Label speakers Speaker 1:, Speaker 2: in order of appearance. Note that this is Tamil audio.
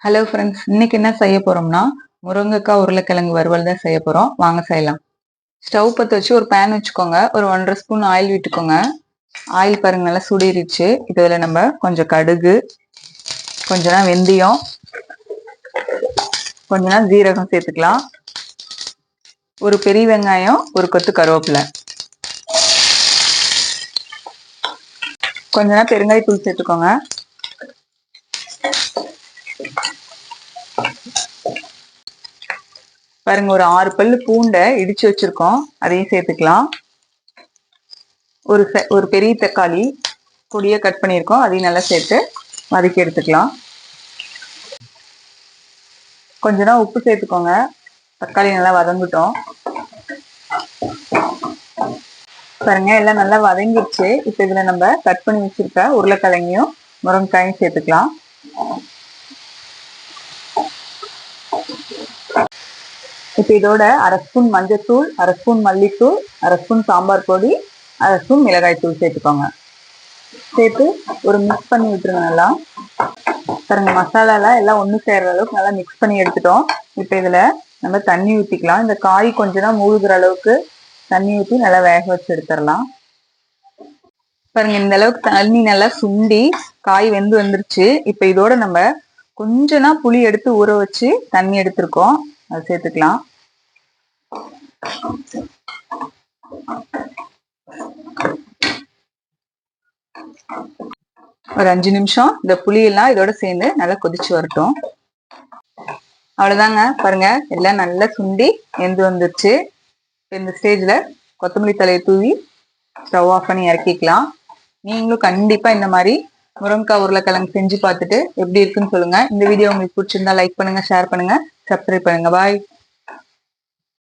Speaker 1: ஹலோ ஃப்ரெண்ட்ஸ், இன்னைக்கு என்ன செய்ய போறோம்னா முருங்கைக்காய் உருளைக்கிழங்கு வறுவல் தான் செய்ய போறோம். வாங்க செய்யலாம். ஸ்டவ் பற்ற வச்சு ஒரு பேன் வச்சுக்கோங்க. ஒரு 1.5 ஸ்பூன் ஆயில் விட்டுக்கோங்க. ஆயில் பாருங்க நல்லா சுடிருச்சு. இதுல நம்ம கொஞ்சம் கடுகு, கொஞ்சம் வெந்தயம், கொஞ்சம் ஜீரகம் சேர்த்துக்கலாம். ஒரு பெரிய வெங்காயம், ஒரு கொத்து கருவேப்பிலை, கொஞ்ச பெருங்காயத்தூள் சேர்த்துக்கோங்க. பாருங்க, ஒரு 6 பல்லு பூண்டை இடிச்சு வச்சிருக்கோம், அதையும் சேர்த்துக்கலாம். ஒரு பெரிய தக்காளி பொடியை கட் பண்ணியிருக்கோம், அதையும் நல்லா சேர்த்து வதக்கி எடுத்துக்கலாம். கொஞ்ச உப்பு சேர்த்துக்கோங்க. தக்காளி நல்லா வதங்கிட்டோம். பாருங்க, எல்லாம் நல்லா வதங்கிடுச்சு. இப்போ இதுல நம்ம கட் பண்ணி வச்சிருக்க உருளைக்கிழங்கையும் முருங்கைக்காயும் சேர்த்துக்கலாம். இப்போ இதோட 1/2 ஸ்பூன் மஞ்சத்தூள், 1/2 ஸ்பூன் மல்லித்தூள், 1/2 ஸ்பூன் சாம்பார் பொடி, 1/2 ஸ்பூன் மிளகாய் தூள் சேர்த்துக்கோங்க. சேர்த்து ஒரு மிக்ஸ் பண்ணி விட்டுருங்க நல்லா. பாருங்க, மசாலாலாம் எல்லாம் ஒன்று சேர்ற அளவுக்கு நல்லா மிக்ஸ் பண்ணி எடுத்துட்டோம். இப்போ இதுல நம்ம தண்ணி ஊற்றிக்கலாம். இந்த காய் கொஞ்சம் மூழ்கிற அளவுக்கு தண்ணி ஊற்றி நல்லா வேக வச்சு எடுத்துடலாம். பாருங்க, இந்த அளவுக்கு தண்ணி நல்லா சுண்டி காய் வெந்து வந்துருச்சு. இப்போ இதோட நம்ம கொஞ்சம் புளி எடுத்து ஊற வச்சு தண்ணி எடுத்திருக்கோம், அதை சேர்த்துக்கலாம். ஒரு 5 நிமிஷம் இந்த புளியெல்லாம் இதோட சேர்ந்து நல்லா கொதிச்சு வரட்டும். அவ்வளவுதாங்க. பாருங்க, எல்லாம் நல்லா சுண்டி வெந்து வந்துருச்சு. இந்த ஸ்டேஜ்ல கொத்தமல்லி தலையை தூவி ஸ்டவ் ஆஃப் பண்ணி இறக்கிக்கலாம். நீங்களும் கண்டிப்பா இந்த மாதிரி முருங்கைக்காய் உருளைக்கிழங்கு செஞ்சு பார்த்துட்டு எப்படி இருக்குன்னு சொல்லுங்க. இந்த வீடியோ உங்களுக்கு பிடிச்சிருந்தா லைக் பண்ணுங்க, ஷேர் பண்ணுங்க, சப்ஸ்கிரைப் பண்ணுங்க. பாய்.